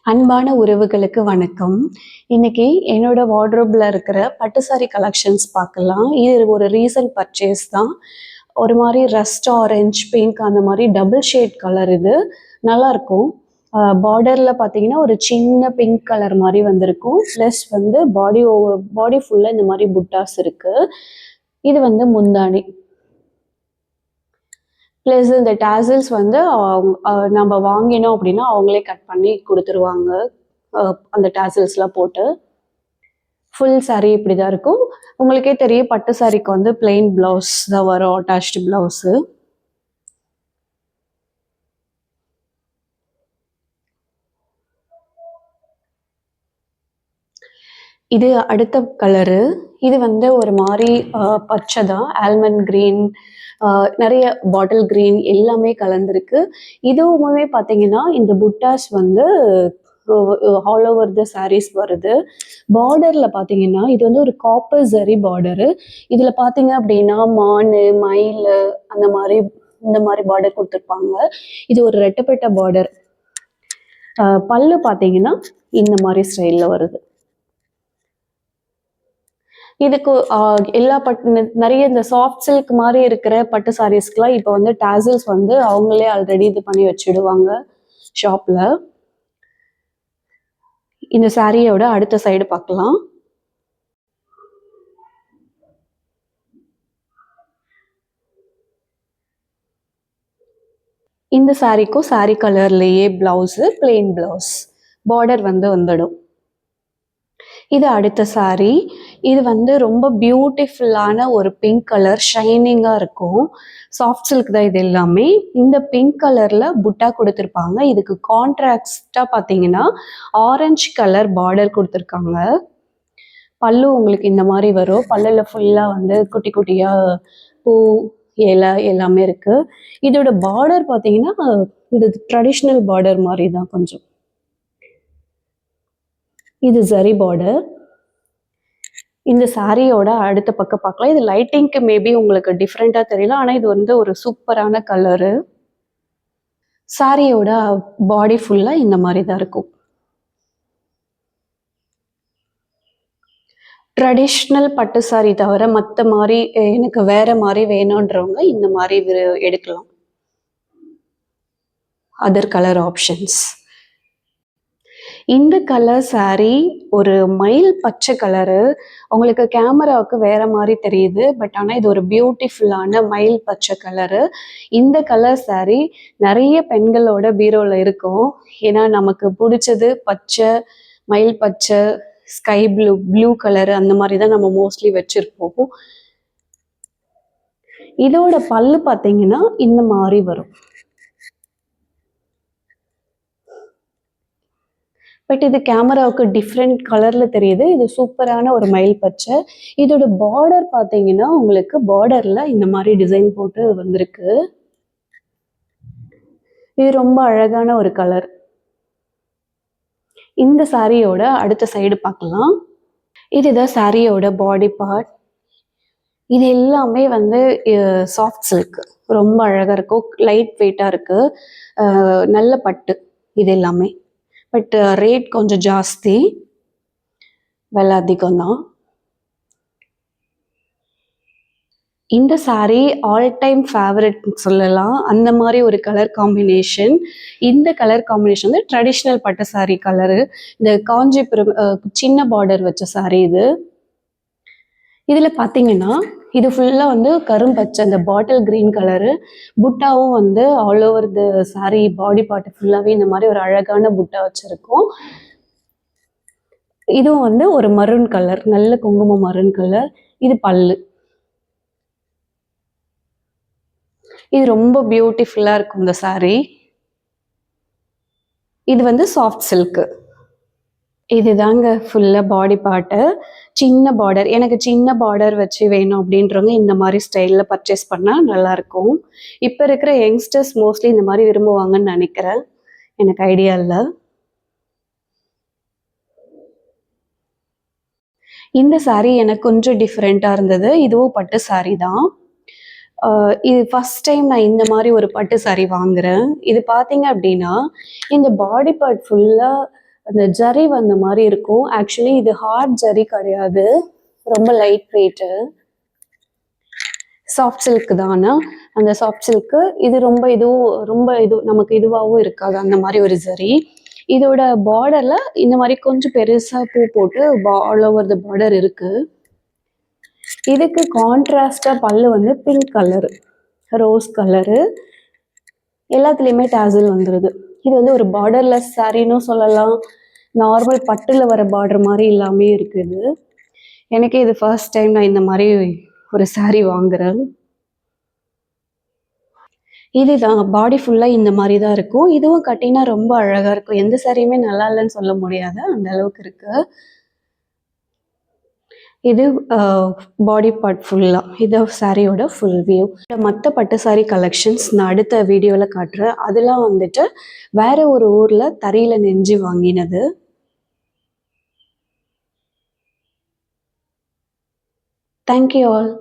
அன்பான உறவுகளுக்கு வணக்கம். இன்னைக்கு என்னோட வார்ட்ரோப்ல இருக்கிற பட்டு சாரி கலெக்ஷன்ஸ் பார்க்கலாம். இது ஒரு ரீசன்ட் பர்ச்சேஸ் தான். ஒரு மாதிரி ரஸ்ட் ஆரஞ்ச், பிங்க் அந்த மாதிரி டபுள் ஷேட் கலர் இது. நல்லாயிருக்கும். பார்டரில் பார்த்தீங்கன்னா ஒரு சின்ன பிங்க் கலர் மாதிரி வந்திருக்கும். ப்ளஸ் வந்து பாடி ஃபுல்லாக இந்த மாதிரி புட்டாஸ் இருக்குது. இது வந்து முந்தானி. ப்ளஸ் இந்த டாசல்ஸ் வந்து நம்ம வாங்கினோம் அப்படின்னா அவங்களே கட் பண்ணி கொடுத்துருவாங்க. அந்த டாசல்ஸ்லாம் போட்டு ஃபுல் சாரீ இப்படி தான் இருக்கும். உங்களுக்கே தெரியும் பட்டு சாரிக்கு வந்து பிளெயின் ப்ளவுஸ் தான் வரும், அட்டாச்டு ப்ளவுஸு. இது அடுத்த கலரு. இது வந்து ஒரு மாதிரி பச்சை தான், ஆல்மண்ட் க்ரீன், நிறைய பாட்டில் க்ரீன் எல்லாமே கலந்துருக்கு. இதுவுமே பார்த்தீங்கன்னா இந்த புட்டாஸ் வந்து ஆல் ஓவர் த சாரீஸ் வருது. பார்டரில் பார்த்தீங்கன்னா இது வந்து ஒரு காப்பர் ஜரி பார்டரு. இதில் பார்த்தீங்க அப்படின்னா மான், மயில் அந்த மாதிரி இந்த மாதிரி பார்டர் கொடுத்துருப்பாங்க. இது ஒரு ரெட்டப்பட்ட பார்டர். பல்லு பார்த்தீங்கன்னா இந்த மாதிரி ஸ்டைலில் வருது. இதுக்கு எல்லா நிறைய இந்த சாஃப்ட் சில்க் மாதிரி இருக்கிற பட்டு சாரீஸ்க்குலாம் இப்போ வந்து டாசல்ஸ் வந்து அவங்களே ஆல்ரெடி இது பண்ணி வச்சுடுவாங்க ஷாப்பில். இந்த சாரியோட அடுத்த சைடு பார்க்கலாம். இந்த சாரிக்கும் சாரி கலர்லேயே ப்ளவுஸு, பிளெயின் ப்ளவுஸ், பார்டர் வந்து வந்துடும். இது அடுத்த சாரீ. இது வந்து ரொம்ப பியூட்டிஃபுல்லான ஒரு பிங்க் கலர், ஷைனிங்காக இருக்கும். சாஃப்ட் சில்க் தான் இது எல்லாமே. இந்த பிங்க் கலரில் புட்டா கொடுத்துருப்பாங்க. இதுக்கு கான்ட்ராஸ்டாக பார்த்தீங்கன்னா ஆரஞ்சு கலர் பார்டர் கொடுத்துருக்காங்க. பல்லு உங்களுக்கு இந்த மாதிரி வரும். பல்லில் ஃபுல்லாக வந்து குட்டி குட்டியாக பூ, இலை எல்லாமே இருக்குது. இதோட பார்டர் பார்த்தீங்கன்னா இந்த ட்ரெடிஷ்னல் பார்டர் மாதிரி தான் கொஞ்சம். இது ஜரி பார்டர். இந்த சாரியோட அடுத்த பக்கம் பார்க்கலாம். இது லைட்டிங்க்கு மேபி உங்களுக்கு டிஃப்ரெண்ட்டாக தெரியல, ஆனால் இது வந்து ஒரு சூப்பரான கலரு. சாரியோட பாடி ஃபுல்லாக இந்த மாதிரி தான் இருக்கும். ட்ரெடிஷ்னல் பட்டு சாரி தவிர மற்ற மாதிரி எனக்கு வேற மாதிரி வேணுன்றவங்க இந்த மாதிரி எடுக்கலாம். Other colour options. இந்த கலர் சாரீ ஒரு மயில் பச்சை கலரு. உங்களுக்கு கேமராவுக்கு வேற மாதிரி தெரியுது, பட் ஆனால் இது ஒரு பியூட்டிஃபுல்லான மயில் பச்சை கலரு. இந்த கலர் சாரீ நிறைய பெண்களோட பீரோவில் இருக்கும். ஏன்னா நமக்கு பிடிச்சது பச்சை, மயில் பச்சை, ஸ்கை ப்ளூ கலரு அந்த மாதிரி தான் நம்ம மோஸ்ட்லி வச்சுருப்போம். இதோட பல்லு பார்த்தீங்கன்னா இந்த மாதிரி வரும். பட் இது கேமராவுக்கு டிஃப்ரெண்ட் கலரில் தெரியுது. இது சூப்பரான ஒரு மயில் பச்சை. இதோட பார்டர் பார்த்தீங்கன்னா உங்களுக்கு பார்டரில் இந்த மாதிரி டிசைன் போட்டு வந்திருக்கு. இது ரொம்ப அழகான ஒரு கலர். இந்த சாரியோட அடுத்த சைடு பார்க்கலாம். இதுதான் சாரியோட பாடி பார்ட். இது எல்லாமே வந்து சாஃப்ட் சில்க், ரொம்ப அழகாக இருக்கும். லைட் வெயிட்டாக இருக்குது. நல்ல பட்டு இது எல்லாமே. பட் ரேட் கொஞ்சம் ஜாஸ்தி, விலை அதிகம் தான். இந்த சாரீ ஆல் டைம் ஃபேவரட் சொல்லலாம். அந்த மாதிரி ஒரு கலர் காம்பினேஷன். இந்த கலர் காம்பினேஷன் வந்து ட்ரெடிஷ்னல் பட்டு சாரீ கலரு. இந்த காஞ்சிபுரம் சின்ன பார்டர் வச்ச சாரீ இது. இதில் பார்த்தீங்கன்னா இது ஃபுல்லாக வந்து கரும்பச்சை, அந்த பாட்டில் க்ரீன் கலரு. புட்டாவும் வந்து all over the sari body part ஃபுல்லாகவே இந்த மாதிரி ஒரு அழகான புட்டா வச்சுருக்கோம். இதுவும் வந்து ஒரு மரூன் கலர், நல்ல குங்குமம் மரூன் கலர். இது பல்லு. இது ரொம்ப பியூட்டிஃபுல்லாக இருக்கும் இந்த சாரீ. இது வந்து சாஃப்ட் சில்க்கு. இதுதாங்க ஃபுல்லாக பாடி பார்ட்டு. சின்ன பார்டர், எனக்கு சின்ன பார்டர் வச்சு வேணும் அப்படின்றவங்க இந்த மாதிரி ஸ்டைலில் பர்ச்சேஸ் பண்ணால் நல்லாயிருக்கும். இப்போ இருக்கிற யங்ஸ்டர்ஸ் மோஸ்ட்லி இந்த மாதிரி விரும்புவாங்கன்னு நினைக்கிறேன், எனக்கு ஐடியா இல்லை. இந்த சாரீ எனக்கு கொஞ்சம் டிஃப்ரெண்ட்டாக இருந்தது. இதுவும் பட்டு சாரீ தான். இது ஃபஸ்ட் டைம் நான் இந்த மாதிரி ஒரு பட்டு சாரீ வாங்குகிறேன். இது பார்த்தீங்க அப்படின்னா இந்த பாடி பார்ட் ஃபுல்லாக அந்த ஜரி வந்த மாதிரி இருக்கும். ஆக்சுவலி இது ஹார்ட் ஜரி கிடையாது, ரொம்ப லைட் வெயிட்டு. சாஃப்ட் சில்க் தானா, அந்த சாஃப்ட் சில்க்கு இது ரொம்ப நமக்கு இதுவாகவும் இருக்காது, அந்த மாதிரி ஒரு ஜரி. இதோட பார்டர்ல இந்த மாதிரி கொஞ்சம் பெருசா பூ போட்டு ஆல் ஓவர் த பார்டர் இருக்கு. இதுக்கு கான்ட்ராஸ்டா பல்லு வந்து பிங்க் கலரு, ரோஸ் கலரு, எல்லாத்துலேயுமே டாசில் வந்துடுது. இது வந்து ஒரு பார்டர்லெஸ் சாரின்னு சொல்லலாம், நார்மல் பட்டுல வர பார்டர் மாதிரி எல்லாமே இருக்குது. எனக்கு இது ஃபர்ஸ்ட் டைம் நான் இந்த மாதிரி ஒரு சாரி வாங்குறேன். இதுதான் பாடி ஃபுல்லாக இந்த மாதிரி தான் இருக்கும். இதுவும் கட்டினா ரொம்ப அழகாக இருக்கும். எந்த சாரியுமே நல்லா இல்லைன்னு சொல்ல முடியாது, அந்த அளவுக்கு இருக்கு. இது பாடி பார்ட் ஃபுல்லாக, இது சாரியோட ஃபுல் வியூ. மற்ற பட்டு சாரி கலெக்ஷன்ஸ் நான் அடுத்த வீடியோவில் காட்டுறேன். அதெல்லாம் வந்துட்டு வேற ஒரு ஊரில் தறியில் நெஞ்சு வாங்கினது. Thank you all.